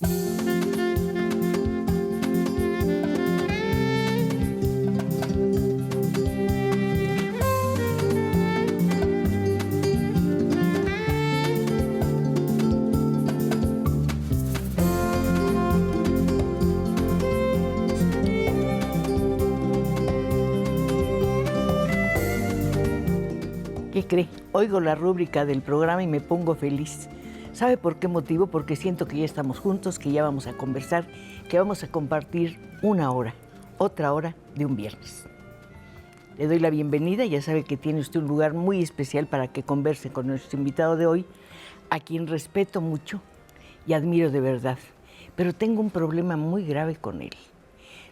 ¿Qué cree? Oigo la rúbrica del programa y me pongo feliz. ¿Sabe por qué motivo? Porque siento que ya estamos juntos, que ya vamos a conversar, que vamos a compartir una hora, otra hora de un viernes. Le doy la bienvenida, ya sabe que tiene usted un lugar muy especial para que converse con nuestro invitado de hoy, a quien respeto mucho y admiro de verdad, pero tengo un problema muy grave con él.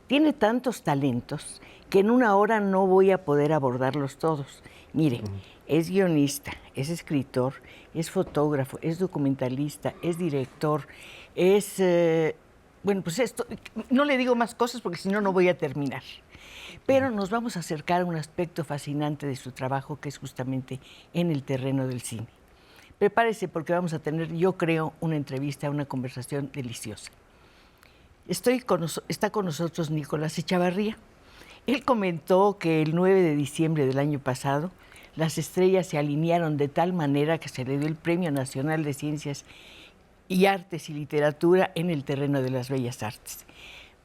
Tiene tantos talentos que en una hora no voy a poder abordarlos todos. Mire, es guionista, es escritor, es fotógrafo, es documentalista, es director, es... bueno, pues esto, no le digo más cosas porque si no, no voy a terminar. Pero nos vamos a acercar a un aspecto fascinante de su trabajo, que es justamente en el terreno del cine. Prepárese porque vamos a tener, yo creo, una entrevista, una conversación deliciosa. Está con nosotros Nicolás Echavarría. Él comentó que el 9 de diciembre del año pasado las estrellas se alinearon de tal manera que se le dio el Premio Nacional de Ciencias y Artes y Literatura en el terreno de las bellas artes.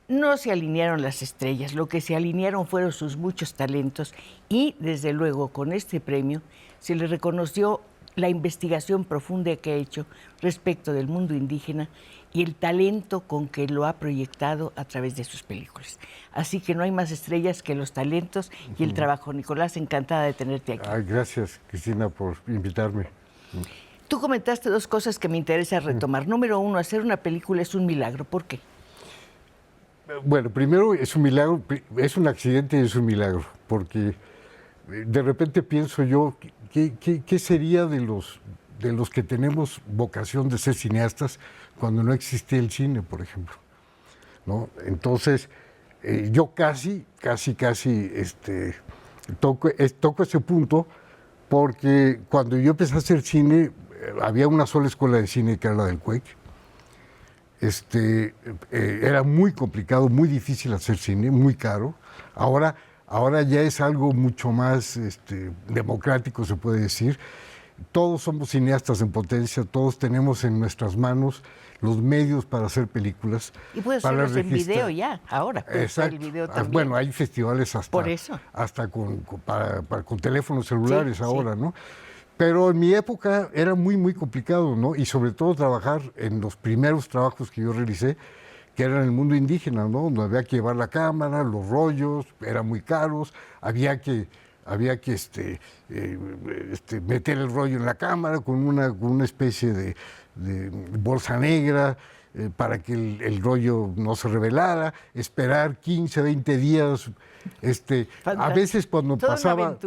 No se alinearon las estrellas, lo que se alinearon fueron sus muchos talentos y, desde luego, con este premio se le reconoció la investigación profunda que ha hecho respecto del mundo indígena y el talento con que lo ha proyectado a través de sus películas. Así que no hay más estrellas que los talentos y el trabajo. Nicolás, encantada de tenerte aquí. Ay, gracias, Cristina, por invitarme. Tú comentaste dos cosas que me interesa retomar. Número uno, hacer una película es un milagro. ¿Por qué? Bueno, primero es un milagro, es un accidente y es un milagro, porque de repente pienso yo, ¿qué sería de los que tenemos vocación de ser cineastas cuando no existía el cine, por ejemplo? ¿No? Entonces, yo casi toco ese punto, porque cuando yo empecé a hacer cine, había una sola escuela de cine que era la del CUEC. Era muy complicado, muy difícil hacer cine, muy caro. Ahora ya es algo mucho más democrático, se puede decir. Todos somos cineastas en potencia, todos tenemos en nuestras manos los medios para hacer películas. Y puedes hacerlos en video ya, ahora. Exacto. El video también. Bueno, hay festivales hasta con teléfonos celulares, sí, ahora, sí, ¿no? Pero en mi época era muy, muy complicado, ¿no? Y sobre todo trabajar en los primeros trabajos que yo realicé, que eran en el mundo indígena, ¿no? Donde había que llevar la cámara, los rollos, eran muy caros, había que meter el rollo en la cámara con una especie de bolsa negra para que el rollo no se revelara, esperar 15, 20 días. A veces cuando pasaba,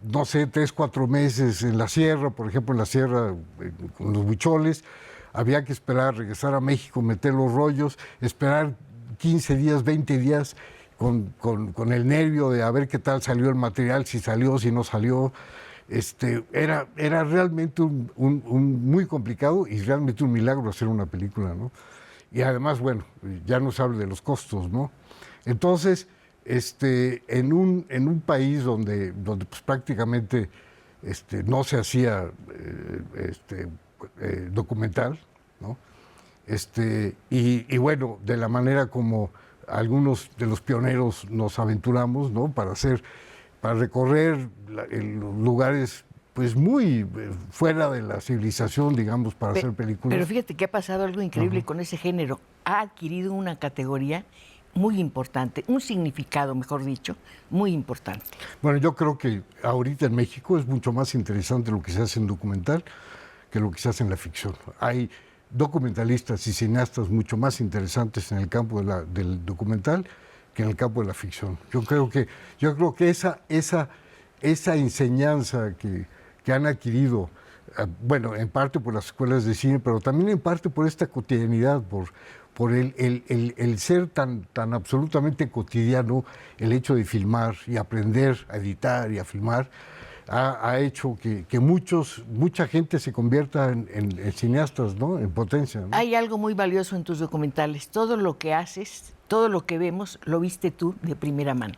no sé, 3, 4 meses en la sierra, por ejemplo, en la sierra con los huicholes, había que esperar, regresar a México, meter los rollos, esperar 15 días, 20 días, con el nervio de a ver qué tal salió el material, si salió, si no salió. Era realmente muy complicado y realmente un milagro hacer una película, ¿no? Y además, bueno, ya no se habla de los costos, ¿no? Entonces, en un país donde pues, prácticamente no se hacía documental, ¿no? Y bueno, de la manera como algunos de los pioneros nos aventuramos, ¿no? Para recorrer los lugares pues muy fuera de la civilización, digamos, para hacer películas. Pero fíjate que ha pasado algo increíble con ese género. Ha adquirido una categoría muy importante, un significado, mejor dicho, muy importante. Bueno, yo creo que ahorita en México es mucho más interesante lo que se hace en documental que lo que se hace en la ficción. Hay documentalistas y cineastas mucho más interesantes en el campo del documental que en el campo de la ficción. Yo creo que esa enseñanza que han adquirido, bueno, en parte por las escuelas de cine, pero también en parte por esta cotidianidad, por el ser tan absolutamente cotidiano, el hecho de filmar y aprender a editar y a filmar, ha hecho que mucha gente se convierta en cineastas, ¿no? En potencia, ¿no? Hay algo muy valioso en tus documentales. Todo lo que haces, todo lo que vemos, lo viste tú de primera mano.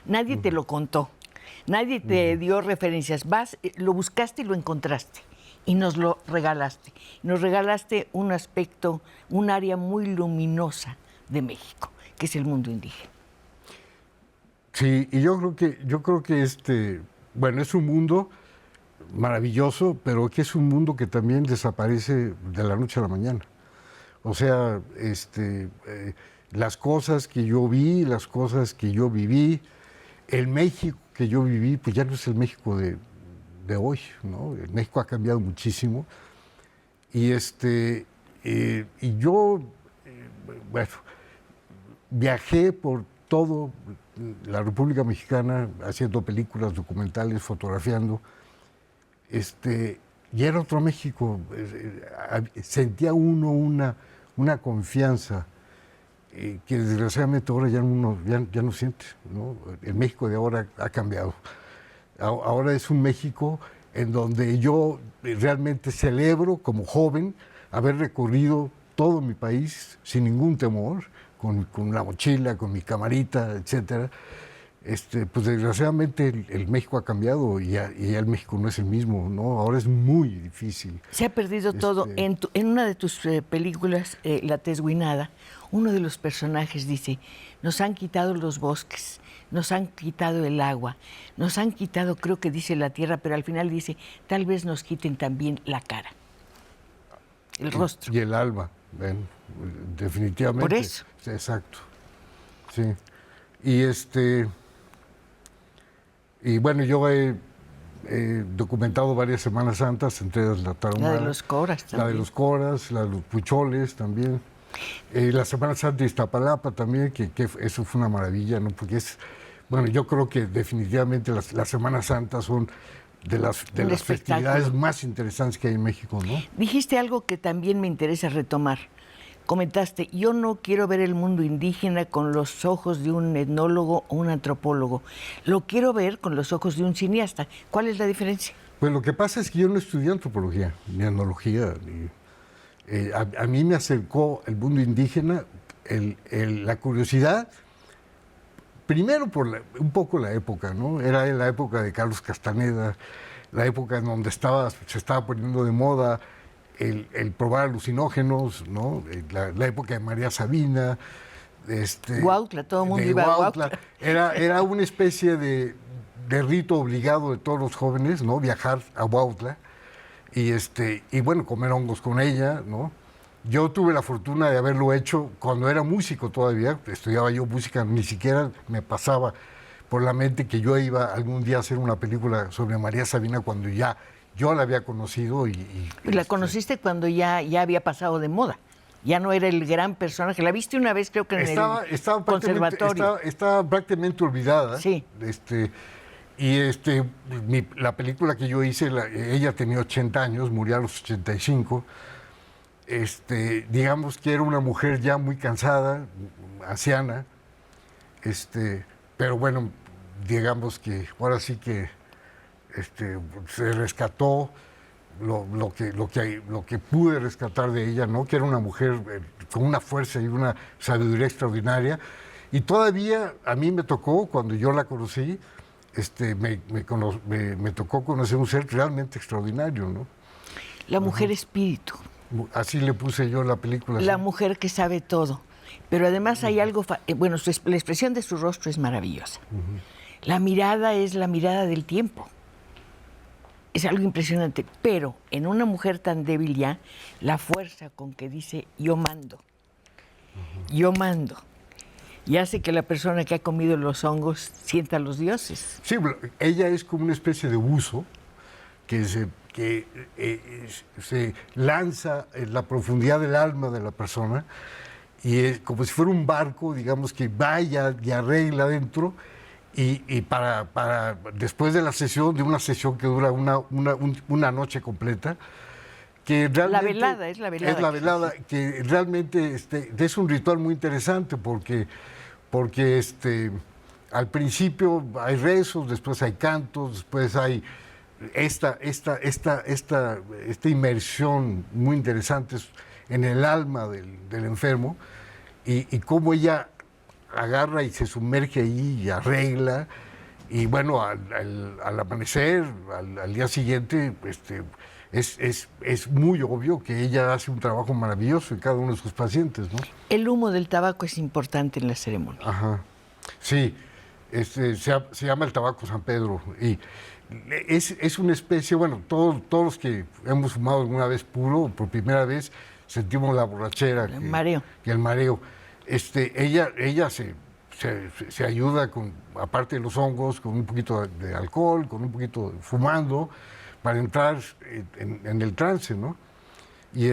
Nadie te lo contó, nadie te dio referencias. Lo buscaste y lo encontraste y nos lo regalaste. Nos regalaste un aspecto, un área muy luminosa de México, que es el mundo indígena. Sí, y yo creo que bueno, es un mundo maravilloso, pero que es un mundo que también desaparece de la noche a la mañana. O sea, las cosas que yo vi, las cosas que yo viví, el México que yo viví, pues ya no es el México de hoy, ¿no? El México ha cambiado muchísimo. Y yo, bueno, viajé por todo la República Mexicana haciendo películas, documentales, fotografiando. Y era otro México. Sentía uno una confianza que desgraciadamente ahora ya no siente, ¿no? El México de ahora ha cambiado. Ahora es un México en donde yo realmente celebro como joven haber recorrido todo mi país sin ningún temor, con la mochila, con mi camarita, etcétera. Pues desgraciadamente el México ha cambiado y ya el México no es el mismo, ¿no? Ahora es muy difícil. Se ha perdido todo. En una de tus películas, La Tesguinada, uno de los personajes dice, nos han quitado los bosques, nos han quitado el agua, nos han quitado, creo que dice la tierra, pero al final dice, tal vez nos quiten también la cara, el rostro. Y el alma, ¿ven? Definitivamente. Por eso. Exacto. Sí. Y bueno, yo he documentado varias Semanas Santas, entre ellas la Tarahumara. La de los Coras también. La de los Coras, la de los Huicholes también. La Semana Santa de Iztapalapa también, que eso fue una maravilla, ¿no? Porque bueno, yo creo que definitivamente las Semanas Santas son de las festividades más interesantes que hay en México, ¿no? Dijiste algo que también me interesa retomar. Comentaste, yo no quiero ver el mundo indígena con los ojos de un etnólogo o un antropólogo. Lo quiero ver con los ojos de un cineasta. ¿Cuál es la diferencia? Pues lo que pasa es que yo no estudié antropología, ni etnología. A mí me acercó el mundo indígena, la curiosidad, primero por un poco la época, ¿no? Era la época de Carlos Castaneda, la época en donde se estaba poniendo de moda el probar alucinógenos, ¿no? La época de María Sabina. Huautla, todo el mundo iba a Huautla. Era una especie de rito obligado de todos los jóvenes, ¿no? Viajar a Huautla y bueno, comer hongos con ella, ¿no? Yo tuve la fortuna de haberlo hecho cuando era músico todavía, estudiaba yo música, ni siquiera me pasaba por la mente que yo iba algún día a hacer una película sobre María Sabina cuando ya yo la había conocido y la conociste cuando ya había pasado de moda. Ya no era el gran personaje. La viste una vez, creo que en el conservatorio. Estaba prácticamente olvidada. Sí. La película que yo hice, ella tenía 80 años, murió a los 85. Digamos que era una mujer ya muy cansada, anciana. Pero bueno, digamos que ahora sí que se rescató lo que pude rescatar de ella, ¿no? Que era una mujer con una fuerza y una sabiduría extraordinaria. Y todavía a mí me tocó, cuando yo la conocí, me tocó conocer un ser realmente extraordinario, ¿no? La mujer espíritu. Así le puse yo la película. La mujer que sabe todo. Pero además hay algo, bueno, la expresión de su rostro es maravillosa. La mirada es la mirada del tiempo. Es algo impresionante, pero en una mujer tan débil ya, la fuerza con que dice yo mando, y hace que la persona que ha comido los hongos sienta a los dioses. Sí, ella es como una especie de buzo que se lanza en la profundidad del alma de la persona y es como si fuera un barco, digamos, que vaya y arregla adentro. Y para después de una sesión que dura una noche completa, que realmente... Es la velada. Es la velada, que realmente es un ritual muy interesante porque al principio hay rezos, después hay cantos, después hay esta inmersión muy interesante en el alma del enfermo y cómo ella agarra y se sumerge ahí y arregla. Y bueno, al amanecer, al día siguiente, es muy obvio que ella hace un trabajo maravilloso en cada uno de sus pacientes, ¿no? El humo del tabaco es importante en la ceremonia. Ajá. Sí, se llama el tabaco San Pedro y es una especie, bueno, todos los que hemos fumado alguna vez puro, por primera vez, sentimos la borrachera. El mareo. Y el mareo. Ella se ayuda con, aparte de los hongos, con un poquito de alcohol, con un poquito fumando, para entrar en el trance, ¿no? Y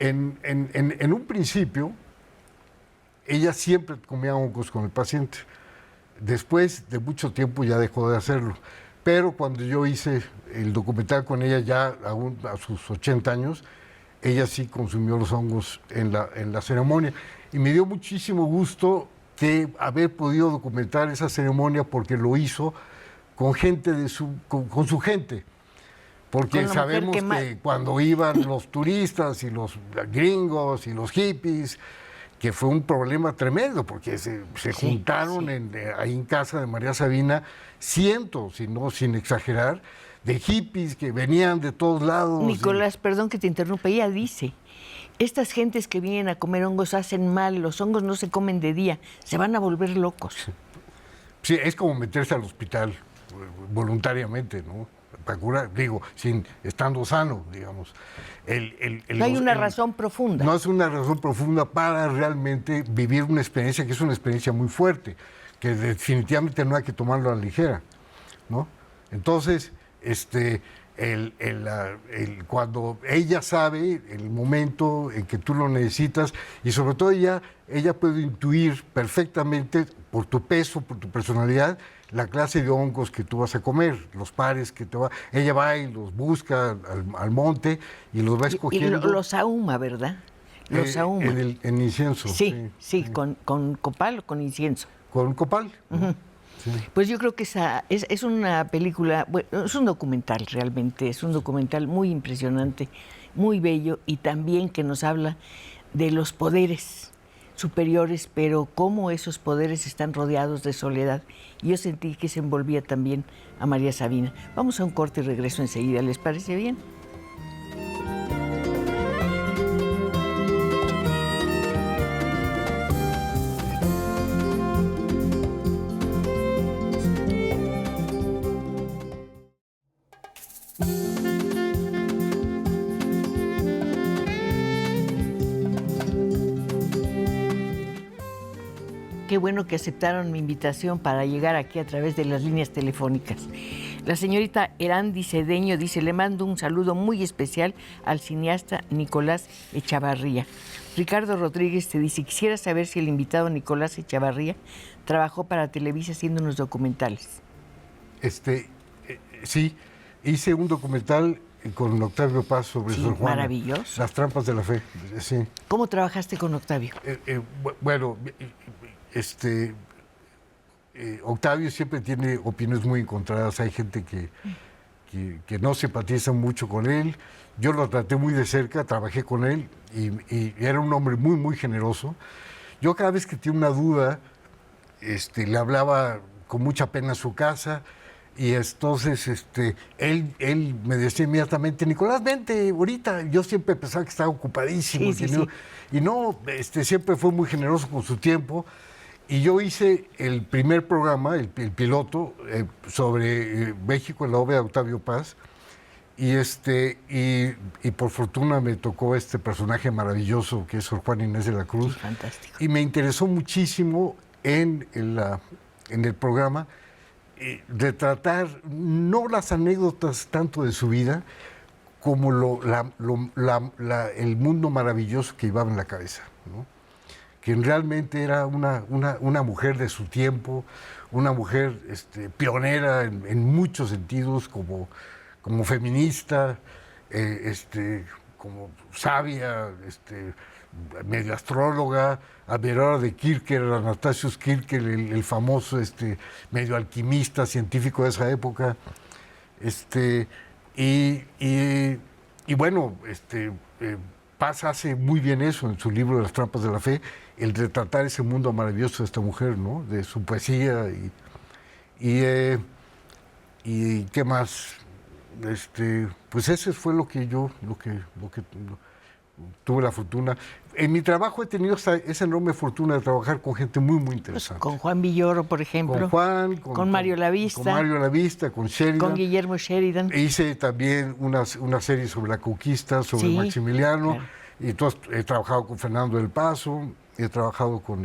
en un principio, ella siempre comía hongos con el paciente. Después de mucho tiempo ya dejó de hacerlo. Pero cuando yo hice el documental con ella ya a sus 80 años, ella sí consumió los hongos en la ceremonia. Y me dio muchísimo gusto que haber podido documentar esa ceremonia porque lo hizo con gente con su gente. Porque sabemos que cuando iban los turistas y los gringos y los hippies, que fue un problema tremendo, porque se juntaron ahí en casa de María Sabina cientos, y no sin exagerar, de hippies que venían de todos lados. Nicolás, perdón que te interrumpa, ella dice, estas gentes que vienen a comer hongos hacen mal, los hongos no se comen de día, se van a volver locos. Sí, es como meterse al hospital voluntariamente, ¿no? Para curar, digo, estando sano, digamos. No hay una razón profunda. No es una razón profunda para realmente vivir una experiencia que es una experiencia muy fuerte, que definitivamente no hay que tomarlo a la ligera, ¿no? Entonces, cuando ella sabe el momento en que tú lo necesitas y sobre todo ella puede intuir perfectamente por tu peso, por tu personalidad, la clase de hongos que tú vas a comer, los pares que ella va y los busca al monte y los va escogiendo. Y los ahuma, ¿verdad? Los ahuma. En incienso. Sí, con copal o con incienso. Con copal. Uh-huh. Sí. Pues yo creo que es una película, bueno, es un documental realmente, es un documental muy impresionante, muy bello y también que nos habla de los poderes superiores, pero cómo esos poderes están rodeados de soledad. Y yo sentí que se envolvía también a María Sabina. Vamos a un corte y regreso enseguida, ¿les parece bien? Qué bueno que aceptaron mi invitación para llegar aquí a través de las líneas telefónicas. La señorita Erandi Cedeño dice, le mando un saludo muy especial al cineasta Nicolás Echavarría. Ricardo Rodríguez te dice, quisiera saber si el invitado Nicolás Echavarría trabajó para Televisa haciendo unos documentales. Sí, hice un documental con Octavio Paz sobre Sor Juana. Maravilloso. Las trampas de la fe, sí. ¿Cómo trabajaste con Octavio? Bueno, Octavio siempre tiene opiniones muy encontradas. Hay gente que no simpatiza mucho con él. Yo lo traté muy de cerca, trabajé con él y era un hombre muy, muy generoso. Yo cada vez que tenía una duda, le hablaba con mucha pena a su casa y entonces él me decía inmediatamente, Nicolás, vente ahorita. Yo siempre pensaba que estaba ocupadísimo. Sí. Y no, siempre fue muy generoso con su tiempo. Y yo hice el primer programa, el piloto, sobre México en la obra de Octavio Paz. Y por fortuna me tocó este personaje maravilloso que es Sor Juana Inés de la Cruz. Sí, fantástico. Y me interesó muchísimo en el programa retratar no las anécdotas tanto de su vida como el mundo maravilloso que llevaba en la cabeza, ¿no? Que realmente era una mujer de su tiempo, una mujer pionera en muchos sentidos, como feminista, como sabia, medio astróloga, admiradora de Kierkegaard, Anastasius Kierkegaard, el famoso medio alquimista, científico de esa época. Y bueno, hace muy bien eso en su libro Las trampas de la fe, el retratar ese mundo maravilloso de esta mujer, ¿no? De su poesía y qué más. Pues ese fue lo que tuve la fortuna. En mi trabajo he tenido esa enorme fortuna de trabajar con gente muy, muy interesante. Con Juan Villoro, por ejemplo. Con Juan, con Mario Lavista. Con Mario Lavista, con Sheridan. Con Guillermo Sheridan. Hice también una serie sobre la conquista, sobre Maximiliano. Claro. Y entonces he trabajado con Fernando del Paso, he trabajado con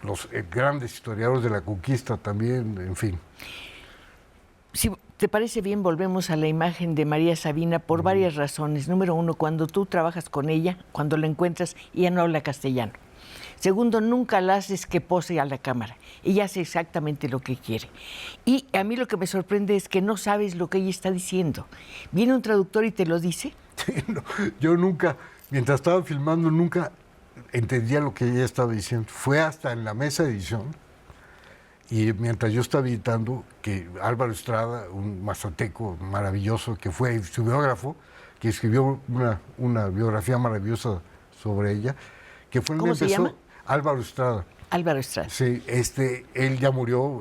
los grandes historiadores de la conquista también, en fin. Si te parece bien, volvemos a la imagen de María Sabina por varias razones. Número uno, cuando tú trabajas con ella, cuando la encuentras, ella no habla castellano. Segundo, nunca la haces que pose a la cámara. Ella hace exactamente lo que quiere. Y a mí lo que me sorprende es que no sabes lo que ella está diciendo. ¿Viene un traductor y te lo dice? Sí, no, yo nunca, mientras estaba filmando, nunca entendía lo que ella estaba diciendo. Fue hasta en la mesa de edición, y mientras yo estaba editando, que Álvaro Estrada, un mazateco maravilloso, que fue su biógrafo, que escribió una biografía maravillosa sobre ella, que fue ¿Cómo se llama? Álvaro Estrada. Álvaro Estrada. Sí, él ya murió,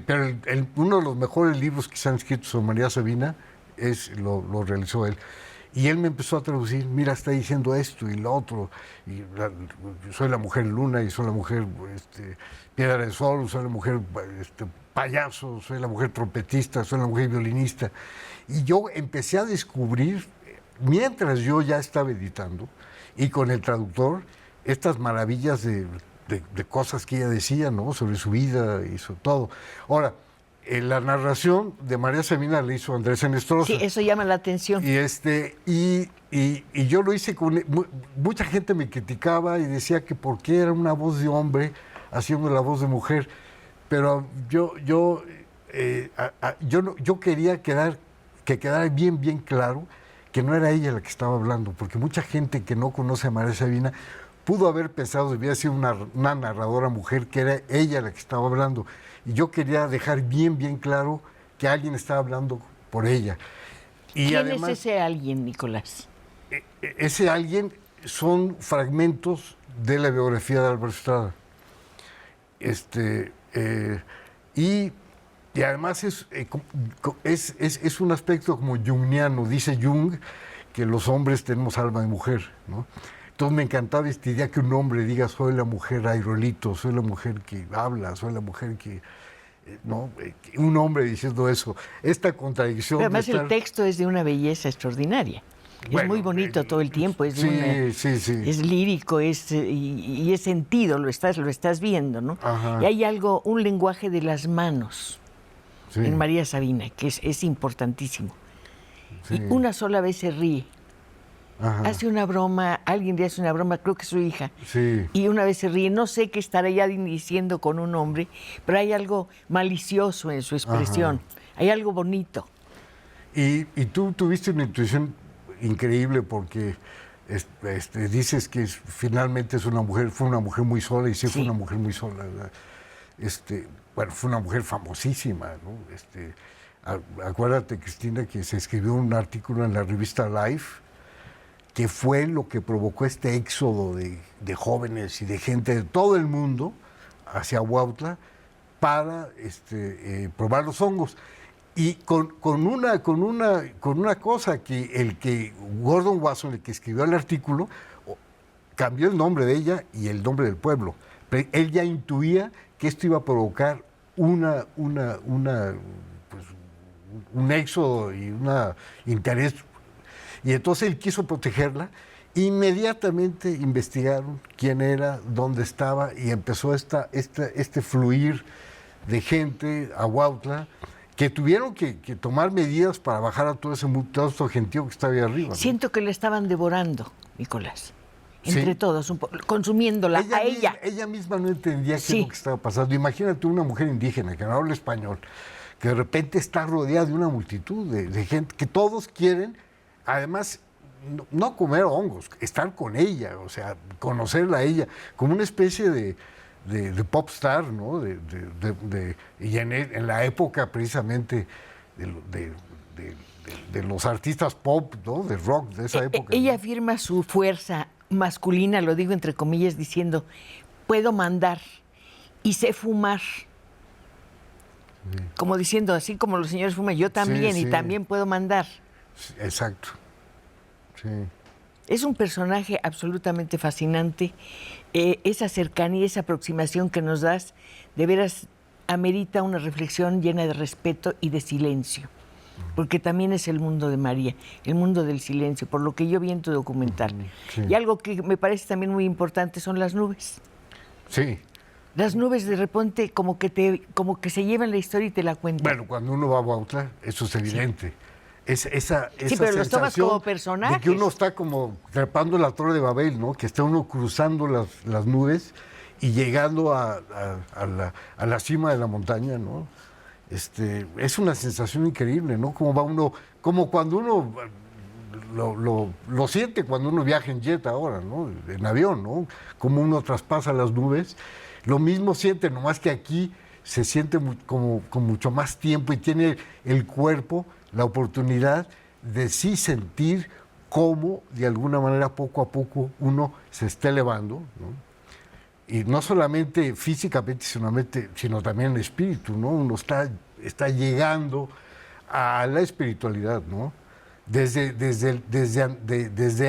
pero uno de los mejores libros que se han escrito sobre María Sabina lo realizó él. Y él me empezó a traducir, mira, está diciendo esto y lo otro, y soy la mujer luna, y soy la mujer piedra del sol, soy la mujer payaso, soy la mujer trompetista, soy la mujer violinista. Y yo empecé a descubrir, mientras yo ya estaba editando, y con el traductor, estas maravillas de cosas que ella decía, ¿no? Sobre su vida y sobre todo. Ahora, la narración de María Sabina la hizo Andrés Enestrosa. Sí, eso llama la atención. Y yo lo hice con... Mucha gente me criticaba y decía que por qué era una voz de hombre haciendo la voz de mujer. Pero yo quería que quedara bien claro que no era ella la que estaba hablando, porque mucha gente que no conoce a María Sabina pudo haber pensado que había sido una narradora mujer, que era ella la que estaba hablando. Y yo quería dejar bien claro que alguien estaba hablando por ella. Y ¿quién además, es ese alguien, Nicolás? Ese alguien son fragmentos de la biografía de Álvaro Estrada. Y además es un aspecto como jungiano. Dice Jung que los hombres tenemos alma de mujer, ¿no? Entonces me encantaba esta idea que un hombre diga, soy la mujer aerolito, soy la mujer que habla, soy la mujer que... ¿no? Un hombre diciendo eso. Esta contradicción... Pero además el texto es de una belleza extraordinaria. Es muy bonito todo el tiempo. Es sí. Es lírico, y es sentido, lo estás viendo, ¿no? Ajá. Y hay un lenguaje de las manos en María Sabina, que es importantísimo. Sí. Y una sola vez se ríe. Ajá. Hace una broma, alguien le hace una broma, creo que es su hija, sí. Y una vez se ríe, no sé qué estará ella diciendo con un hombre, pero hay algo malicioso en su expresión, hay algo bonito. Y tú tuviste una intuición increíble porque dices que finalmente fue una mujer muy sola, y sí fue una mujer muy sola, ¿verdad? Bueno, fue una mujer famosísima, ¿no? Acuérdate, Cristina, que se escribió un artículo en la revista Life, que fue lo que provocó este éxodo de jóvenes y de gente de todo el mundo hacia Huautla para probar los hongos. Y con una cosa que Gordon Wasson, el que escribió el artículo, cambió el nombre de ella y el nombre del pueblo. Pero él ya intuía que esto iba a provocar un éxodo y un interés. Y entonces él quiso protegerla. Inmediatamente investigaron quién era, dónde estaba, y empezó este fluir de gente a Huautla, que tuvieron que tomar medidas para bajar a todo este gentío que estaba ahí arriba, ¿no? Siento que la estaban devorando, Nicolás. Entre todos, consumiéndola a ella. Ella misma no entendía qué es lo que estaba pasando. Imagínate una mujer indígena que no habla español, que de repente está rodeada de una multitud de gente que todos quieren, además, no comer hongos, estar con ella, o sea, conocerla a ella, como una especie de pop star, ¿no? Y en la época precisamente de los artistas pop, ¿no? De rock de esa época. Ella ¿no? afirma su fuerza masculina, lo digo entre comillas, diciendo, puedo mandar y sé fumar. Sí. Como diciendo, así como los señores fuman, yo también, sí. y también puedo mandar. Sí, exacto. Sí. Es un personaje absolutamente fascinante. Esa cercanía, esa aproximación que nos das, de veras amerita una reflexión llena de respeto y de silencio. Porque también es el mundo de María, el mundo del silencio, por lo que yo vi en tu documental. Sí. Y algo que me parece también muy importante son las nubes. Sí. Las nubes de repente como que se llevan la historia y te la cuentan. Bueno, cuando uno va a Huautla, eso es evidente. Sí. Esa pero los tomas como personajes. De que uno está como trepando la Torre de Babel, ¿no? Que está uno cruzando las nubes y llegando a la cima de la montaña, ¿no? Es una sensación increíble, ¿no? Como va uno, como cuando uno lo siente cuando uno viaja en jet ahora, ¿no? En avión, ¿no? Como uno traspasa las nubes. Lo mismo siente, nomás que aquí se siente como con mucho más tiempo y tiene el cuerpo la oportunidad de sí sentir cómo, de alguna manera, poco a poco, uno se está elevando, ¿no? Y no solamente físicamente, sino también en espíritu, ¿no? Uno está llegando a la espiritualidad, ¿no? Desde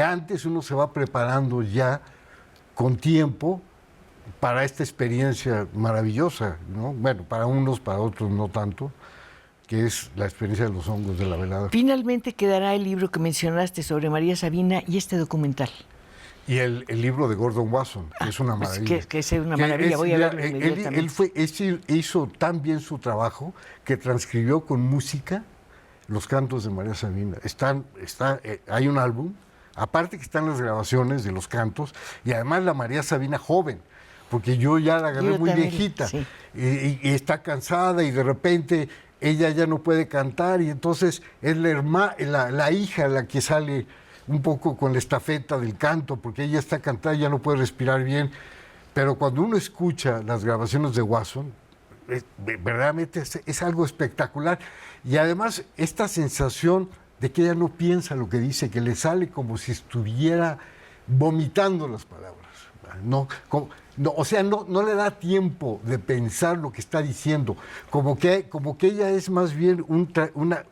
antes uno se va preparando ya con tiempo para esta experiencia maravillosa, ¿no? Bueno, para unos, para otros no tanto, que es la experiencia de los hongos de la velada. Finalmente quedará el libro que mencionaste sobre María Sabina y este documental. Y el libro de Gordon Wasson, que es una maravilla. Que es una maravilla, voy a verlo inmediatamente. Él hizo tan bien su trabajo que transcribió con música los cantos de María Sabina. Hay un álbum, aparte que están las grabaciones de los cantos, y además la María Sabina joven, porque yo ya la agarré muy también, viejita, sí. y está cansada y de repente ella ya no puede cantar y entonces es la hija la que sale un poco con la estafeta del canto, porque ella está cantada y ya no puede respirar bien. Pero cuando uno escucha las grabaciones de Wasson, verdaderamente es algo espectacular. Y además esta sensación de que ella no piensa lo que dice, que le sale como si estuviera vomitando las palabras. O sea, no le da tiempo de pensar lo que está diciendo, como que ella es más bien una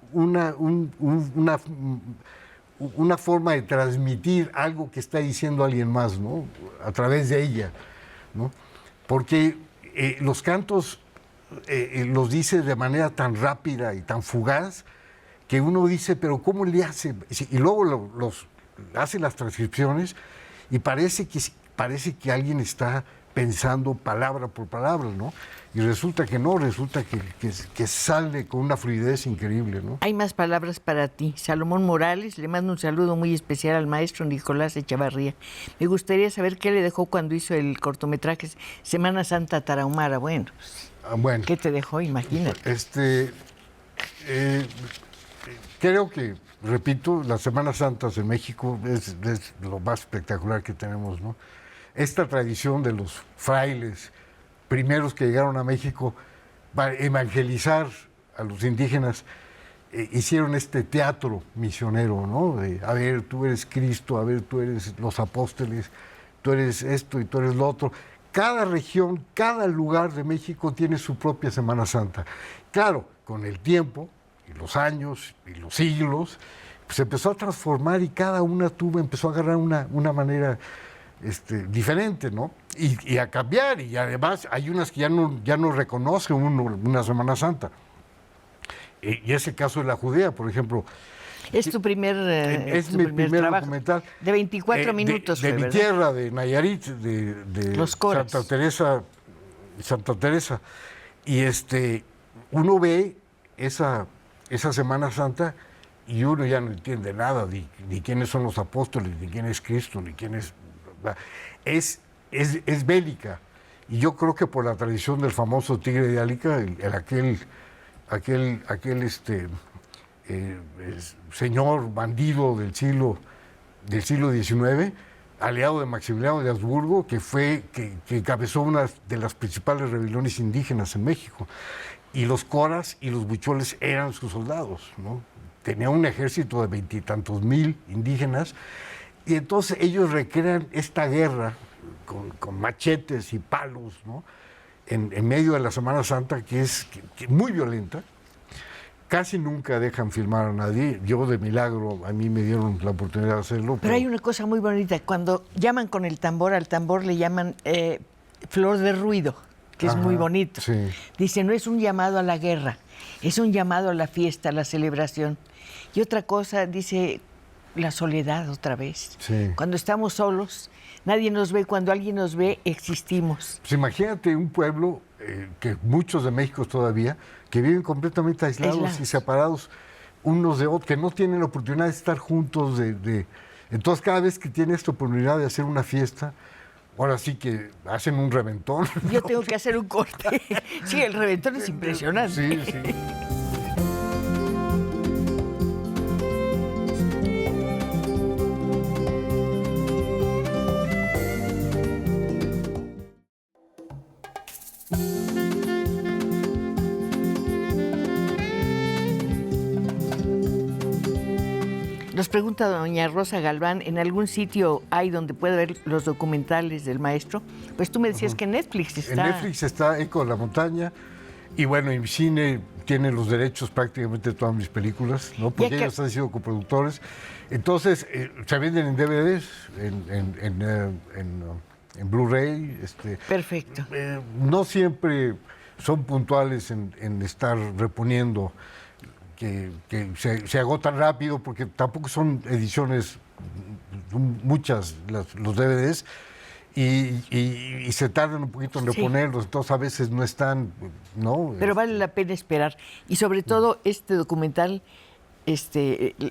forma de transmitir algo que está diciendo alguien más, ¿no? A través de ella, ¿no? Porque los cantos los dice de manera tan rápida y tan fugaz que uno dice, pero ¿cómo le hace? Y luego hace las transcripciones y parece que alguien está pensando palabra por palabra, ¿no? Y resulta que no, resulta que sale con una fluidez increíble, ¿no? Hay más palabras para ti. Salomón Morales, le mando un saludo muy especial al maestro Nicolás Echavarría. Me gustaría saber qué le dejó cuando hizo el cortometraje Semana Santa Tarahumara. Bueno, ¿qué te dejó? Imagínate. Creo que, repito, las Semanas Santas en México es lo más espectacular que tenemos, ¿no? Esta tradición de los frailes primeros que llegaron a México para evangelizar a los indígenas, hicieron este teatro misionero, ¿no? A ver, tú eres Cristo, a ver, tú eres los apóstoles, tú eres esto y tú eres lo otro. Cada región, cada lugar de México tiene su propia Semana Santa. Claro, con el tiempo, y los años, y los siglos, se empezó a transformar y cada una empezó a agarrar una manera diferente, ¿no? Y a cambiar, y además hay unas que ya no reconoce una Semana Santa. Y ese caso de la Judea, por ejemplo. Es tu primer es mi primer documental. De 24 minutos. De mi tierra, de Nayarit, de Los Coras. Santa Teresa. Y uno ve esa Semana Santa y uno ya no entiende nada, ni quiénes son los apóstoles, ni quién es Cristo, ni quién es... Es bélica. Y yo creo que por la tradición del famoso tigre de Álica, señor bandido del siglo XIX, aliado de Maximiliano de Habsburgo, que encabezó una de las principales rebeliones indígenas en México. Y los coras y los huicholes eran sus soldados, ¿no? Tenía un ejército de 20 y tantos mil indígenas, y entonces ellos recrean esta guerra con machetes y palos, ¿no? En medio de la Semana Santa, que es muy violenta. Casi nunca dejan filmar a nadie. Yo, de milagro, a mí me dieron la oportunidad de hacerlo. Pero hay una cosa muy bonita. Cuando llaman con el tambor, al tambor le llaman flor de ruido, que es muy bonito. Sí. Dice, no es un llamado a la guerra, es un llamado a la fiesta, a la celebración. Y otra cosa, dice, la soledad otra vez. Sí. Cuando estamos solos, nadie nos ve. Cuando alguien nos ve, existimos. Pues imagínate un pueblo, que muchos de México todavía, que viven completamente aislados y separados unos de otros, que no tienen la oportunidad de estar juntos. Entonces, cada vez que tienen esta oportunidad de hacer una fiesta, ahora sí que hacen un reventón. Yo tengo que hacer un corte. Sí, el reventón es impresionante. Sí, sí. Nos pregunta doña Rosa Galván, ¿en algún sitio hay donde pueda ver los documentales del maestro? Pues tú me decías que en Netflix está. En Netflix está Eco de la Montaña, y bueno, en cine tiene los derechos prácticamente de todas mis películas, ¿no? Porque ellos han sido coproductores. Entonces, se venden en DVDs, en Blu-ray. Perfecto. No siempre son puntuales en estar reponiendo, que se agotan rápido, porque tampoco son ediciones, muchas los DVDs, y se tardan un poquito en reponerlos, entonces a veces no están, ¿no? Pero vale la pena esperar. Y sobre todo este documental,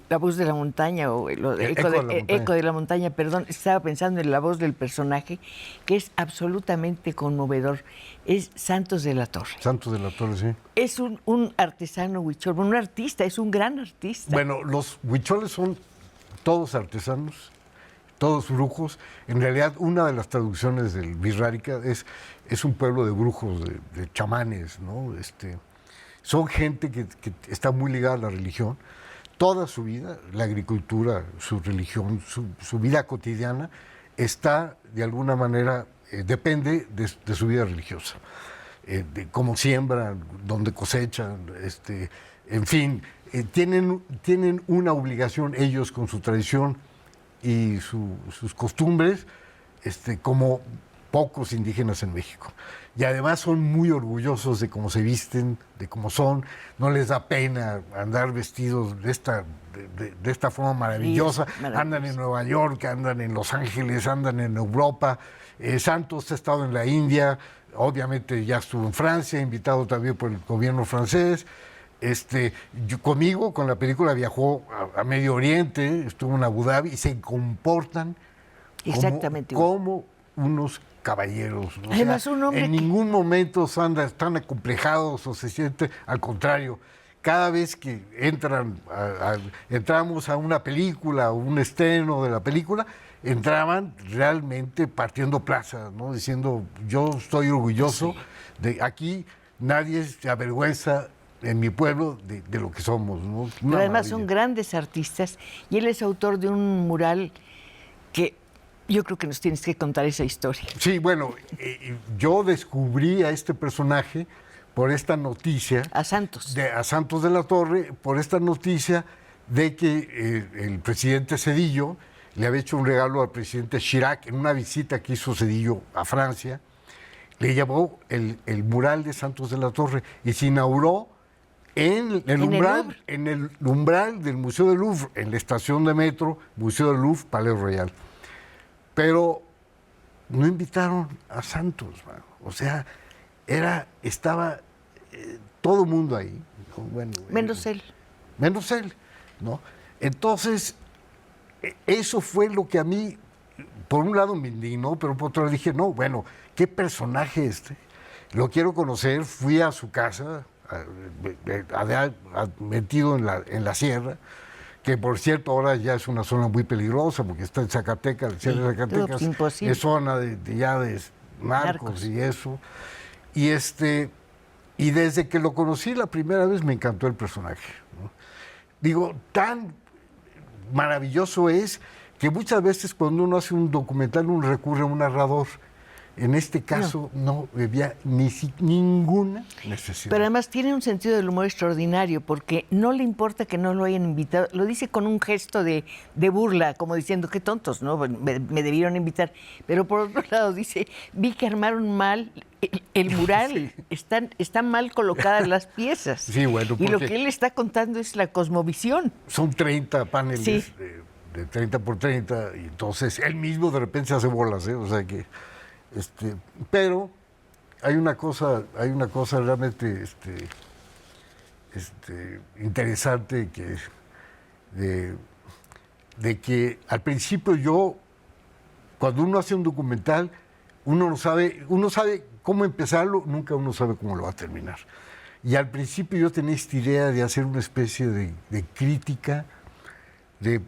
La voz de la montaña, o Eco de la montaña, perdón, estaba pensando en la voz del personaje, que es absolutamente conmovedor. Es Santos de la Torre. Santos de la Torre, sí. Es un artesano huichol, un artista, es un gran artista. Bueno, los huicholes son todos artesanos, todos brujos. En realidad, una de las traducciones del Wixárika es un pueblo de brujos, de chamanes, ¿no? Son gente que está muy ligada a la religión. Toda su vida, la agricultura, su religión, su vida cotidiana, está, de alguna manera, depende de su vida religiosa. De cómo siembran, dónde cosechan, en fin, tienen una obligación ellos con su tradición y sus costumbres, como pocos indígenas en México. Y además son muy orgullosos de cómo se visten, de cómo son. No les da pena andar vestidos de esta forma maravillosa. Sí, andan en Nueva York, andan en Los Ángeles, andan en Europa. Santos ha estado en la India, obviamente ya estuvo en Francia, invitado también por el gobierno francés. Conmigo, con la película, viajó a Medio Oriente, estuvo en Abu Dhabi, y se comportan como unos caballeros, ¿no? Además, un hombre en ningún momento están acomplejados o se sienten, al contrario, cada vez que entramos a una película o un estreno de la película, entraban realmente partiendo plaza, ¿no? Diciendo, yo estoy orgulloso de aquí, nadie se avergüenza en mi pueblo de lo que somos, ¿no? Pero además son grandes artistas, y él es autor de un mural que yo creo que nos tienes que contar esa historia. Sí, bueno, yo descubrí a este personaje por esta noticia. A Santos. A Santos de la Torre, por esta noticia de que el presidente Zedillo le había hecho un regalo al presidente Chirac en una visita que hizo Zedillo a Francia. Le llevó el mural de Santos de la Torre y se inauguró en el umbral del Museo del Louvre, en la estación de metro, Museo del Louvre, Palais Royal. Pero no invitaron a Santos, man. O sea, estaba todo el mundo ahí. Bueno, menos él. Menos él, ¿no? Entonces, eso fue lo que a mí, por un lado me indignó, pero por otro lado dije, no, bueno, ¿qué personaje Lo quiero conocer, fui a su casa, metido en la sierra, que por cierto ahora ya es una zona muy peligrosa porque está en Zacatecas, la sierra de Zacatecas imposible. es zona de narcos y eso. Y desde que lo conocí la primera vez me encantó el personaje, ¿no? Digo, tan maravilloso es que muchas veces cuando uno hace un documental uno recurre a un narrador. En este caso no había ninguna necesidad. Pero además tiene un sentido del humor extraordinario porque no le importa que no lo hayan invitado. Lo dice con un gesto de burla, como diciendo, qué tontos, ¿no? Me debieron invitar. Pero por otro lado dice, vi que armaron mal el mural. Sí. Están mal colocadas las piezas. Sí, bueno, y lo que él está contando es la cosmovisión. Son 30 paneles de 30 por 30 y entonces él mismo de repente se hace bolas, ¿eh? O sea que... pero hay una cosa realmente interesante de que al principio cuando uno hace un documental, uno sabe cómo empezarlo, nunca uno sabe cómo lo va a terminar. Y al principio yo tenía esta idea de hacer una especie de crítica de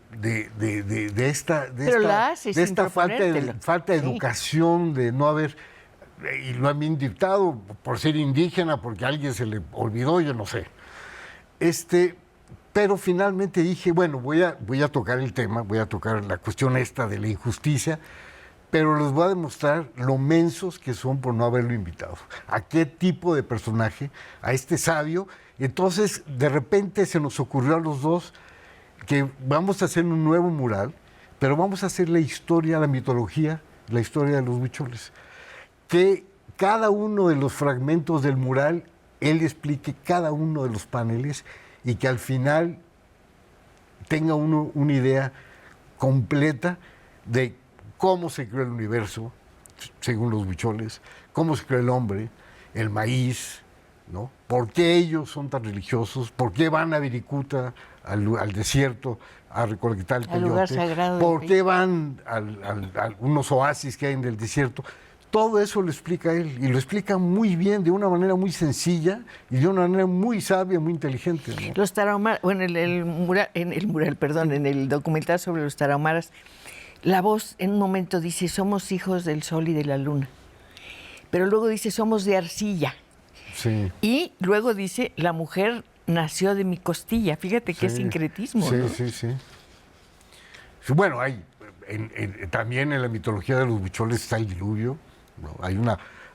esta falta de educación, de no haber, y lo han indictado por ser indígena, porque a alguien se le olvidó, yo no sé. Pero finalmente dije, bueno, voy a tocar el tema, voy a tocar la cuestión esta de la injusticia, pero les voy a demostrar lo mensos que son por no haberlo invitado. A qué tipo de personaje, a este sabio. Y entonces, de repente se nos ocurrió a los dos que vamos a hacer un nuevo mural, pero vamos a hacer la historia, la mitología, la historia de los huicholes. Que cada uno de los fragmentos del mural, él explique cada uno de los paneles y que al final tenga uno una idea completa de cómo se creó el universo, según los huicholes, cómo se creó el hombre, el maíz, ¿no? ¿Por qué ellos son tan religiosos? ¿Por qué van a Viricuta, al desierto, a recolectar el peyote? Lugar sagrado. ¿Por qué van a unos oasis que hay en el desierto? Todo eso lo explica él, y lo explica muy bien, de una manera muy sencilla y de una manera muy sabia, muy inteligente, ¿no? Los tarahumaras, bueno, en el documental sobre los tarahumaras, la voz en un momento dice, somos hijos del sol y de la luna. Pero luego dice, somos de arcilla. Sí. Y luego dice, la mujer nació de mi costilla. Fíjate que es sincretismo, sí, ¿no? Sí. Bueno, también en la mitología de los huicholes está el diluvio, ¿no?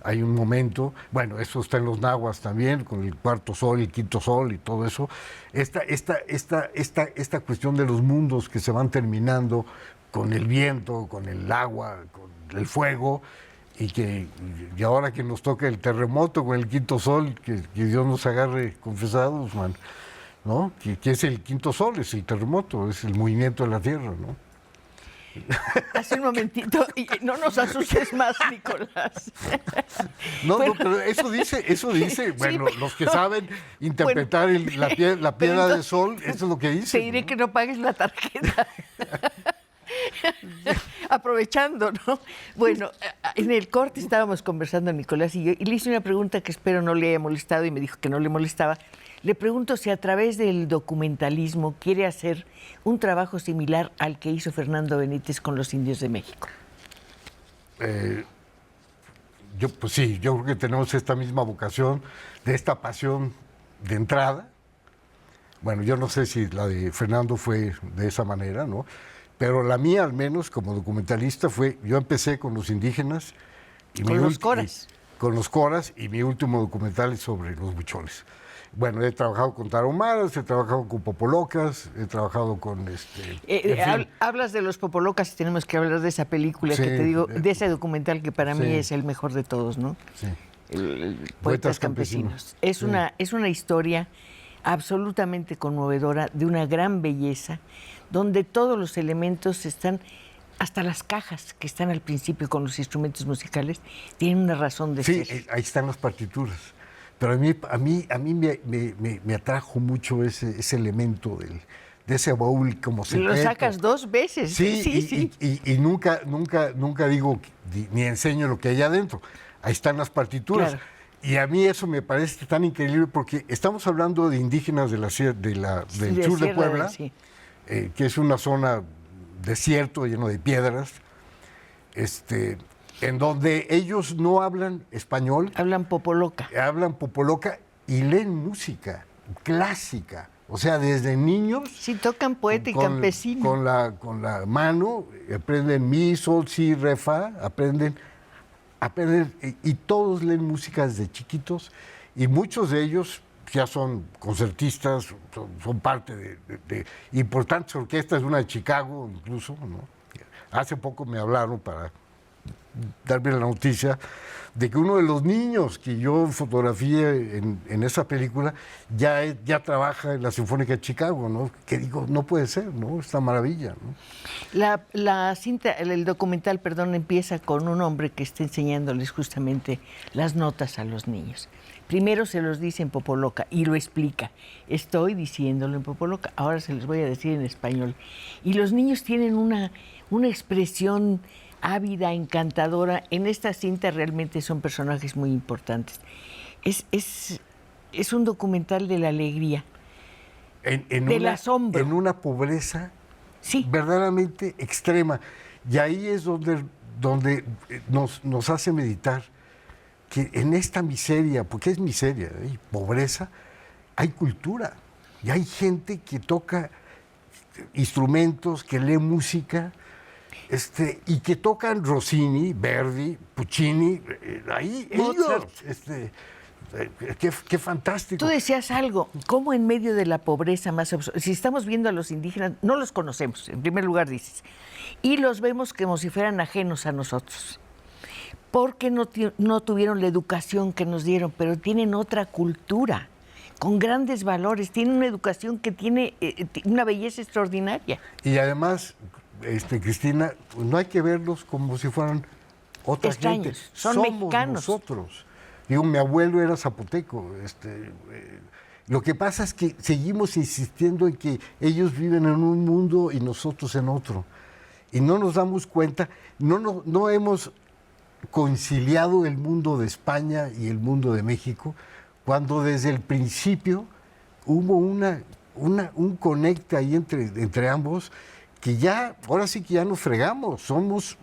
Hay un momento, bueno, eso está en los nahuas también, con el cuarto sol y el quinto sol y todo eso. Esta cuestión de los mundos que se van terminando con el viento, con el agua, con el fuego, y ahora que nos toca el terremoto con el quinto sol, que Dios nos agarre confesados, man, ¿no? Que es el quinto sol, es el terremoto, es el movimiento de la tierra, ¿no? Hace un momentito, y no nos asustes más, Nicolás. No, pero eso dice, bueno, los que saben interpretar la piedra del sol, eso es lo que dice. Te diré que no pagues la tarjeta. Aprovechando, ¿no? Bueno, en el corte estábamos conversando Nicolás y yo, y le hice una pregunta que espero no le haya molestado y me dijo que no le molestaba. Le pregunto si a través del documentalismo quiere hacer un trabajo similar al que hizo Fernando Benítez con los indios de México. Pues sí, yo creo que tenemos esta misma vocación, de esta pasión de entrada. Bueno, yo no sé si la de Fernando fue de esa manera, ¿no? Pero la mía, al menos, como documentalista, yo empecé con los indígenas. Con los coras. Con los coras, y mi último documental es sobre los huicholes. Bueno, he trabajado con tarahumaras, he trabajado con popolocas, he trabajado con hablas de los popolocas y tenemos que hablar de esa película que te digo, de ese documental que para mí es el mejor de todos, ¿no? Sí. El Poetas Campesinos. Es una historia absolutamente conmovedora, de una gran belleza, donde todos los elementos están, hasta las cajas que están al principio con los instrumentos musicales, tienen una razón de ser. Sí, ahí están las partituras. Pero a mí me atrajo mucho ese elemento de ese baúl como secreto. Lo sacas 2 veces. Sí. Y nunca digo ni enseño lo que hay adentro. Ahí están las partituras. Claro. Y a mí eso me parece tan increíble porque estamos hablando de indígenas del sur de Puebla, sí. Que es una zona desierto lleno de piedras, en donde ellos no hablan español, Hablan popoloca. hablan popoloca y leen música clásica. O sea, desde niños. Sí, tocan poeta y campesino. Con la mano, aprenden mi, sol, si, re, fa, aprenden, y todos leen música desde chiquitos, y muchos de ellos ya son concertistas, son parte de importantes orquestas, una de Chicago incluso, ¿no? Hace poco me hablaron para darme la noticia de que uno de los niños que yo fotografié en esa película ya trabaja en la Sinfónica de Chicago, ¿no? Que digo, no puede ser, ¿no? Esta maravilla, ¿no? La cinta, el documental, perdón, empieza con un hombre que está enseñándoles justamente las notas a los niños. Primero se los dice en popoloca y lo explica. Estoy diciéndolo en popoloca, ahora se los voy a decir en español. Y los niños tienen una expresión ávida, encantadora. En esta cinta realmente son personajes muy importantes. Es un documental de la alegría, del asombro. En una pobreza sí, verdaderamente extrema. Y ahí es donde nos hace meditar que en esta miseria, porque es miseria y pobreza, hay cultura. Y hay gente que toca instrumentos, que lee música, y que tocan Rossini, Verdi, Puccini, ahí Mozart. ellos, qué fantástico. Tú decías algo, ¿cómo en medio de la pobreza más si estamos viendo a los indígenas, no los conocemos, en primer lugar dices, y los vemos como si fueran ajenos a nosotros, porque no tuvieron la educación que nos dieron, pero tienen otra cultura, con grandes valores, tienen una educación que tiene una belleza extraordinaria. Y además, Cristina, pues no hay que verlos como si fueran otra extraños, gente. son Somos mexicanos. Nosotros. Digo, mi abuelo era zapoteco. Lo que pasa es que seguimos insistiendo en que ellos viven en un mundo y nosotros en otro. Y no nos damos cuenta, no hemos conciliado el mundo de España y el mundo de México, cuando desde el principio hubo un conecte ahí entre ambos, que ahora sí que ya nos fregamos, somos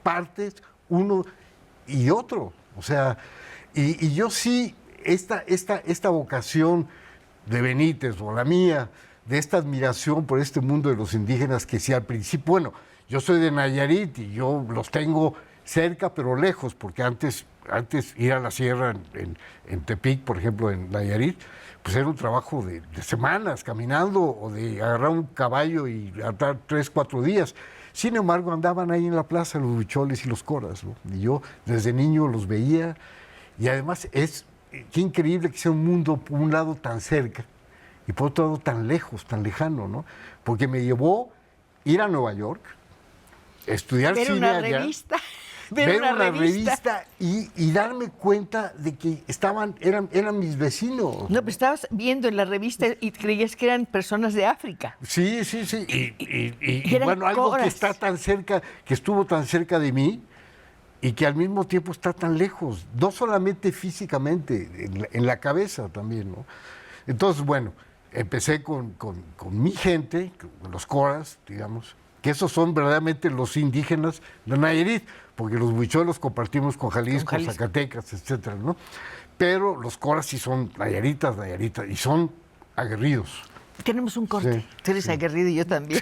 partes uno y otro. O sea, y yo sí, esta vocación de Benítez o la mía, de esta admiración por este mundo de los indígenas, que sí al principio, bueno, yo soy de Nayarit y yo los tengo cerca pero lejos, porque antes ir a la sierra en Tepic, por ejemplo, en Nayarit, pues era un trabajo de semanas caminando o de agarrar un caballo y andar 3, 4 días. Sin embargo, andaban ahí en la plaza los huicholes y los coras, ¿no? Y yo desde niño los veía, y además qué increíble que sea un mundo por un lado tan cerca y por otro lado tan lejos, tan lejano, ¿no? Porque me llevó ir a Nueva York, estudiar cine allá, ver una revista y darme cuenta de que eran mis vecinos. No, pues estabas viendo en la revista y creías que eran personas de África. Sí. Y bueno, algo coras. Que está tan cerca, que estuvo tan cerca de mí y que al mismo tiempo está tan lejos, no solamente físicamente, en la cabeza también, ¿no? Entonces, bueno, empecé con mi gente, con los coras, digamos, que esos son verdaderamente los indígenas de Nayarit, porque los huicholes compartimos con Jalisco, Zacatecas, etcétera, ¿no? Pero los coras sí son nayaritas, y son aguerridos. Tenemos un corte. Sí, Tú eres aguerrido y yo también.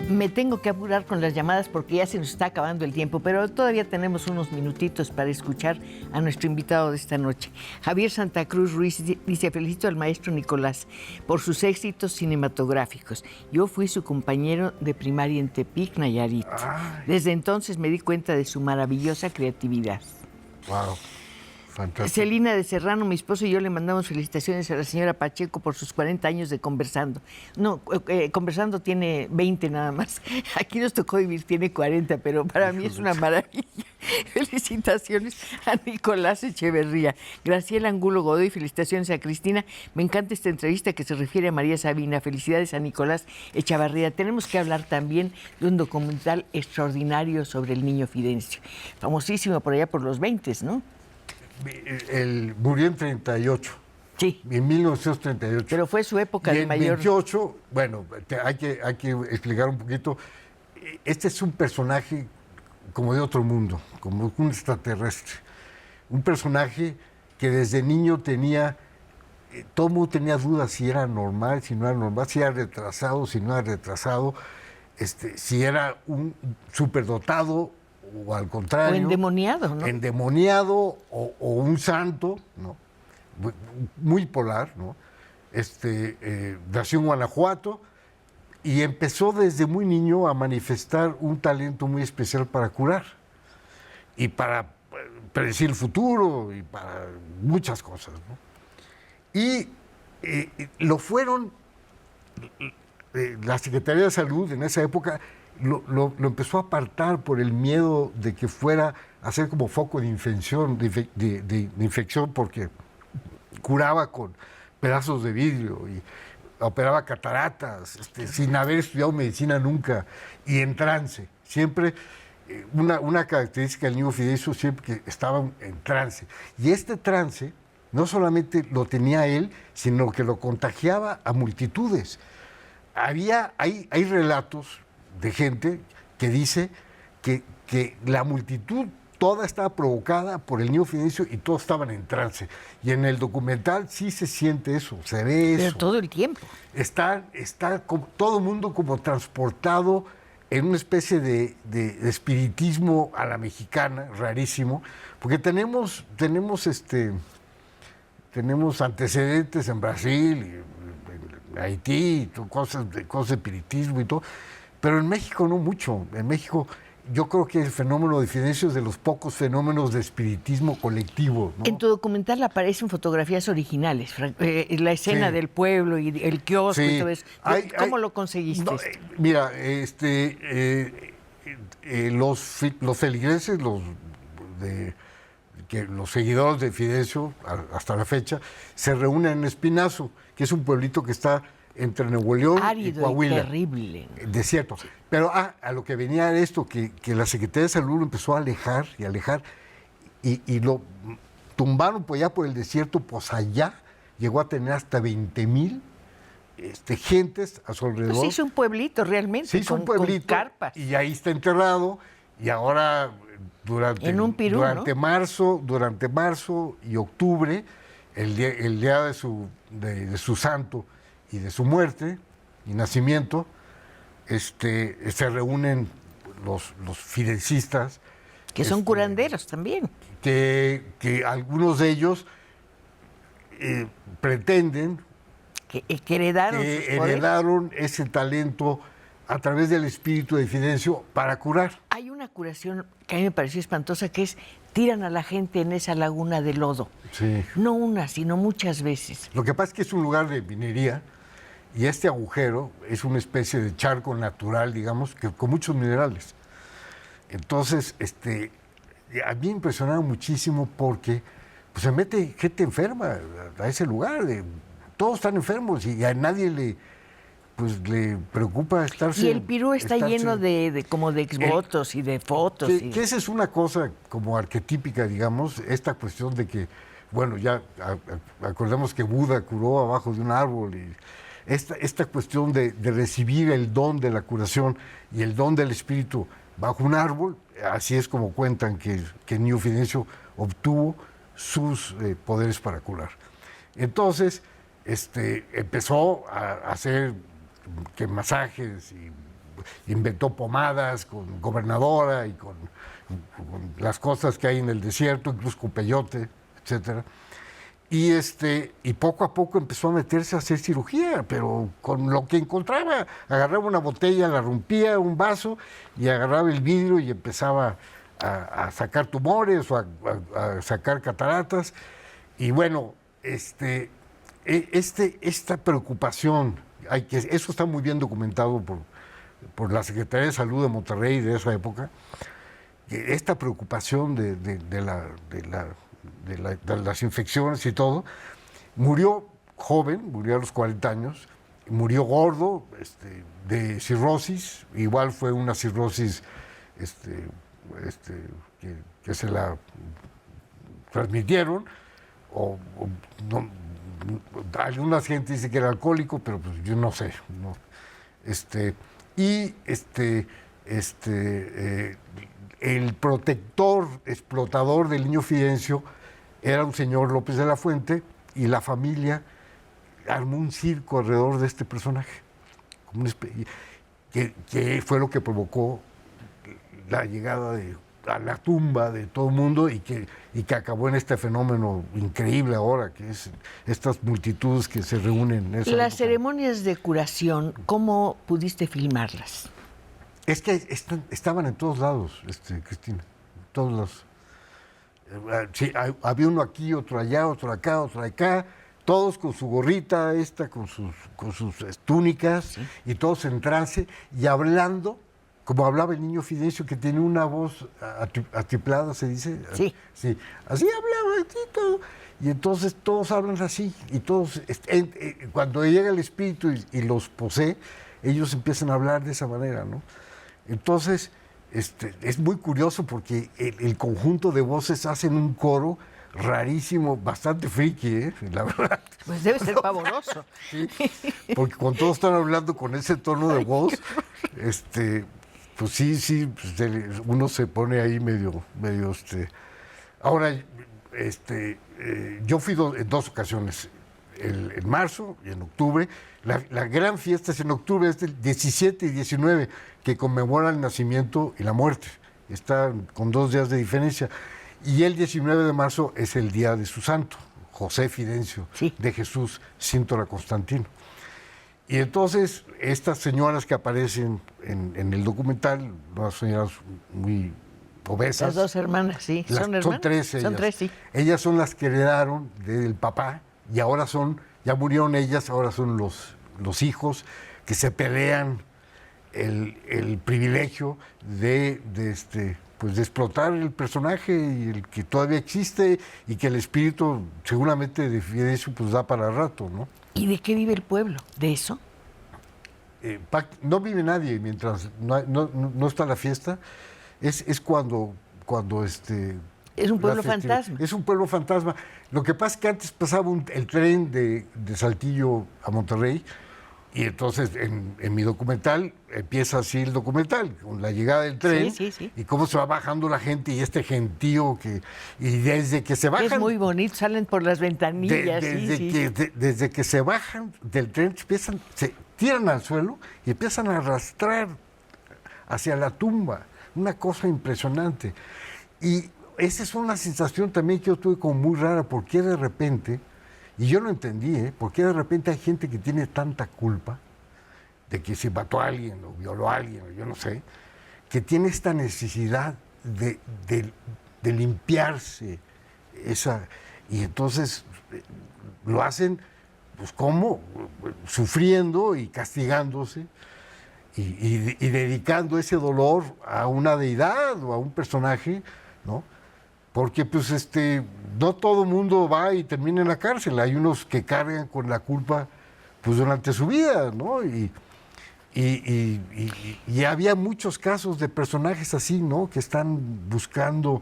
Me tengo que apurar con las llamadas porque ya se nos está acabando el tiempo, pero todavía tenemos unos minutitos para escuchar a nuestro invitado de esta noche. Javier Santa Cruz Ruiz dice: felicito al maestro Nicolás por sus éxitos cinematográficos. Yo fui su compañero de primaria en Tepic, Nayarit. Desde entonces me di cuenta de su maravillosa creatividad. Wow. fantástico. Celina de Serrano, mi esposo y yo le mandamos felicitaciones a la señora Pacheco por sus 40 años de Conversando. No, Conversando tiene 20 nada más. Aquí nos tocó vivir, tiene 40, pero para mí es una maravilla. Felicitaciones a Nicolás Echeverría. Graciela Angulo Godoy, felicitaciones a Cristina. Me encanta esta entrevista que se refiere a María Sabina. Felicidades a Nicolás Echeverría. Tenemos que hablar también de un documental extraordinario sobre el niño Fidencio. Famosísimo por allá por los 20, ¿no? Él murió en 38. Sí. En 1938. Pero fue su época y de en mayor... 28, bueno, hay que explicar un poquito. Este es un personaje como de otro mundo, como un extraterrestre. Un personaje que desde niño tenía, todo el mundo tenía dudas si era normal, si no era normal, si era retrasado, si no era retrasado, si era un superdotado o al contrario. O endemoniado, ¿no? Endemoniado o un santo, ¿no? Muy polar, ¿no? Nació en Guanajuato y empezó desde muy niño a manifestar un talento muy especial para curar y para predecir el futuro y para muchas cosas, ¿no? Y lo fueron, la Secretaría de Salud en esa época lo empezó a apartar por el miedo de que fuera a ser como foco de infección, de infección, porque curaba con pedazos de vidrio y operaba cataratas, sin haber estudiado medicina nunca, y en trance. Siempre, una característica del niño Fidencio, siempre que estaba en trance. Y este trance no solamente lo tenía él, sino que lo contagiaba a multitudes. Hay relatos de gente que dice que la multitud toda estaba provocada por el niño Fidencio y todos estaban en trance. Y en el documental sí se siente eso, se ve eso. Pero todo el tiempo. Está como, todo el mundo como transportado en una especie de espiritismo a la mexicana, rarísimo, porque tenemos antecedentes en Brasil, en Haití, cosas de espiritismo y todo, pero en México no mucho. En México yo creo que el fenómeno de Fidencio es de los pocos fenómenos de espiritismo colectivo, ¿no? En tu documental aparecen fotografías originales, la escena del pueblo y el kiosco y todo eso. ¿Cómo lo conseguiste? No, mira, los feligreses, los seguidores de Fidencio, hasta la fecha, se reúnen en Espinazo, que es un pueblito que está entre Nuevo León y Coahuila. Terrible. Desierto. Pero a lo que venía era esto, que la Secretaría de Salud lo empezó a alejar y lo tumbaron por allá por el desierto, pues allá llegó a tener hasta 20,000 gentes a su alrededor. Pues se hizo un pueblito realmente, se hizo un pueblito, con carpas. Y ahí está enterrado, y ahora en un pirú, durante marzo y octubre, el día de su santo y de su muerte y nacimiento, se reúnen los fidencistas. Que son curanderos también. Que algunos de ellos pretenden que heredaron ese talento a través del espíritu de Fidencio para curar. Hay una curación que a mí me pareció espantosa, que es tiran a la gente en esa laguna de lodo. Sí. No una, sino muchas veces. Lo que pasa es que es un lugar de minería y este agujero es una especie de charco natural, digamos, que con muchos minerales. Entonces, a mí me impresionaba muchísimo porque pues, se mete gente enferma a ese lugar. Todos están enfermos y a nadie le preocupa estarse... Y el pirú está lleno de como de exvotos y de fotos. Que esa es una cosa como arquetípica, digamos, esta cuestión de que, bueno, ya acordemos que Buda curó abajo de un árbol y esta cuestión de recibir el don de la curación y el don del espíritu bajo un árbol, así es como cuentan que el niño Fidencio obtuvo sus poderes para curar. Entonces, empezó a hacer masajes y inventó pomadas con gobernadora y con las cosas que hay en el desierto, incluso con peyote, etcétera. Y poco a poco empezó a meterse a hacer cirugía, pero con lo que encontraba. Agarraba una botella, la rompía, un vaso, y agarraba el vidrio y empezaba a sacar tumores o a sacar cataratas. Y bueno, esta preocupación, eso está muy bien documentado por la Secretaría de Salud de Monterrey de esa época, que esta preocupación de las infecciones y todo, murió joven, murió a los 40 años, murió gordo, de cirrosis, igual fue una cirrosis que se la transmitieron, no, algunas gente dice que era alcohólico, pero pues yo no sé, ¿no? El protector, explotador del Niño Fidencio era un señor López de la Fuente, y la familia armó un circo alrededor de este personaje, que fue lo que provocó la llegada a la tumba de todo el mundo y que acabó en este fenómeno increíble ahora, que es estas multitudes que se reúnen. En esa Las época. ceremonias de curación, ¿cómo pudiste filmarlas? Es que estaban en todos lados, Cristina, en todos lados. Sí, había uno aquí, otro allá, otro acá, otro acá, todos con su gorrita con sus túnicas, sí, y todos en trance y hablando, como hablaba el Niño Fidencio, que tiene una voz atiplada, se dice. Sí. Sí, así hablaba, así todo. Y entonces todos hablan así, y todos, cuando llega el espíritu y los posee, ellos empiezan a hablar de esa manera, ¿no? Entonces, es muy curioso porque el conjunto de voces hacen un coro rarísimo, bastante friki, la verdad. Pues debe ser pavoroso. Sí, porque cuando todos están hablando con ese tono de voz, pues sí, pues uno se pone ahí medio. Ahora, yo fui en 2 ocasiones, en marzo y en octubre. La gran fiesta es en octubre, es del 17 y 19, que conmemora el nacimiento y la muerte. Está con 2 días de diferencia. Y el 19 de marzo es el día de su santo, José Fidencio, sí, de Jesús Cíntora Constantino. Y entonces, estas señoras que aparecen en el documental, unas señoras muy obesas. Las 2 hermanas, sí. ¿Son hermanas? Son 3 ellas. Son 3, sí. Ellas son las que heredaron del papá, y ahora ya murieron ellas, ahora son los hijos que se pelean el privilegio de explotar el personaje, y el que todavía existe, y que el espíritu seguramente de Fidencio pues da para rato, ¿no? ¿Y de qué vive el pueblo? ¿De eso? No vive nadie mientras no está la fiesta. Es cuando es un pueblo fantasma. Es un pueblo fantasma. Lo que pasa es que antes pasaba el tren de Saltillo a Monterrey, y entonces en mi documental empieza así el documental, con la llegada del tren, sí, sí, sí, y cómo se va bajando la gente y este gentío y desde que se bajan... Es muy bonito, salen por las ventanillas. Desde que se bajan del tren, se tiran al suelo y empiezan a arrastrar hacia la tumba. Una cosa impresionante. Y esa es una sensación también que yo tuve como muy rara, porque de repente... Y yo lo entendí, porque de repente hay gente que tiene tanta culpa de que se mató a alguien o violó a alguien, o yo no sé, que tiene esta necesidad de limpiarse esa. Y entonces lo hacen, pues, ¿cómo? Sufriendo y castigándose y dedicando ese dolor a una deidad o a un personaje, ¿no? Porque pues no todo mundo va y termina en la cárcel. Hay unos que cargan con la culpa pues durante su vida, ¿no? Y había muchos casos de personajes así, ¿no? Que están buscando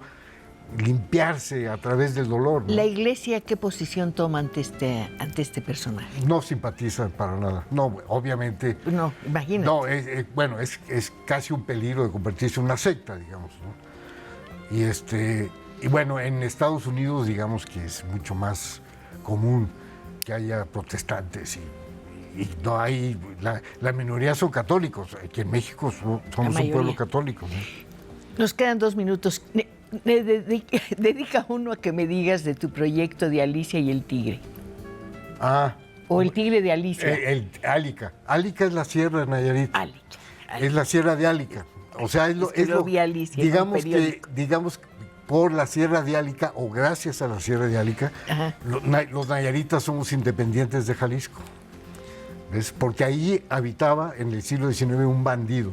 limpiarse a través del dolor, ¿no? ¿La Iglesia qué posición toma ante este personaje? No simpatiza para nada. No, obviamente. No, imagínate. No, bueno, es casi un peligro de convertirse en una secta, digamos, ¿no? Y bueno, en Estados Unidos, digamos que es mucho más común que haya protestantes y no hay... La minoría son católicos. Aquí en México somos un pueblo católico, ¿no? Nos quedan 2 minutos. Dedica uno a que me digas de tu proyecto de Alicia y el Tigre. O el Tigre de Alicia. Álica. Álica es la sierra de Nayarit. Álica. Es la sierra de Álica. O sea, lo vi Alicia en un periódico. digamos por la Sierra de Álica, o gracias a la Sierra de Álica, los nayaritas somos independientes de Jalisco. ¿Ves? Porque ahí habitaba en el siglo XIX un bandido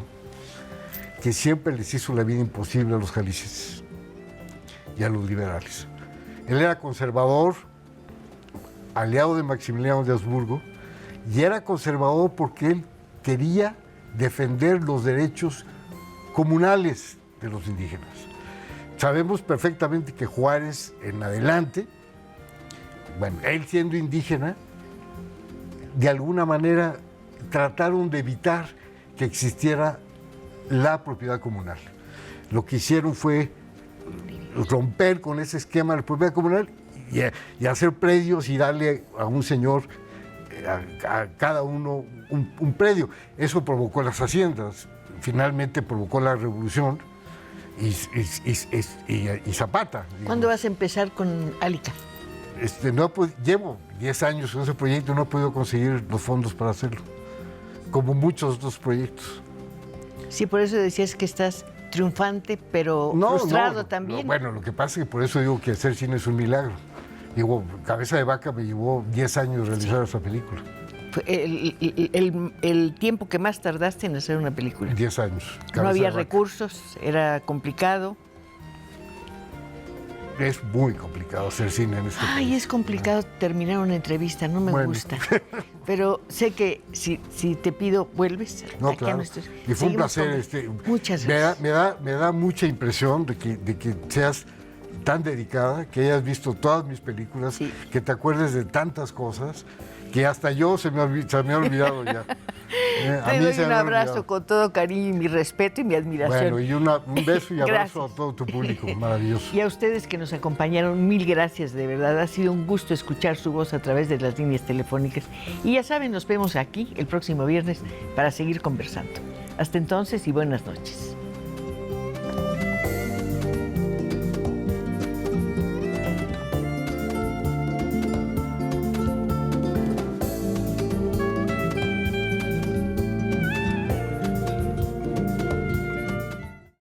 que siempre les hizo la vida imposible a los jaliscienses y a los liberales. Él era conservador, aliado de Maximiliano de Habsburgo, y era conservador porque él quería defender los derechos comunales de los indígenas. Sabemos perfectamente que Juárez en adelante, bueno, él siendo indígena, de alguna manera trataron de evitar que existiera la propiedad comunal. Lo que hicieron fue romper con ese esquema de la propiedad comunal y hacer predios y darle a un señor, a cada uno, un predio. Eso provocó las haciendas, finalmente provocó la revolución y Zapata. ¿Cuándo vas a empezar con Álica? Llevo 10 años en ese proyecto y no he podido conseguir los fondos para hacerlo, como muchos otros proyectos. Sí, por eso decías que estás triunfante, pero frustrado también. Bueno, lo que pasa es que por eso digo que hacer cine es un milagro. Digo, Cabeza de Vaca me llevó 10 años realizar esa película. El tiempo que más tardaste en hacer una película. 10 años. No había recursos, era complicado. Es muy complicado hacer cine en este país. Es complicado terminar una entrevista, no me gusta. Pero sé que si te pido, vuelves. No, claro. Y fue un placer. Muchas gracias. Me da mucha impresión de que seas tan dedicada, que hayas visto todas mis películas, que te acuerdes de tantas cosas, que hasta yo se me ha olvidado ya. Te doy un abrazo con todo cariño y mi respeto y mi admiración. Bueno, y un beso y abrazo a todo tu público, maravilloso. Y a ustedes que nos acompañaron, mil gracias, de verdad. Ha sido un gusto escuchar su voz a través de las líneas telefónicas. Y ya saben, nos vemos aquí el próximo viernes para seguir conversando. Hasta entonces y buenas noches.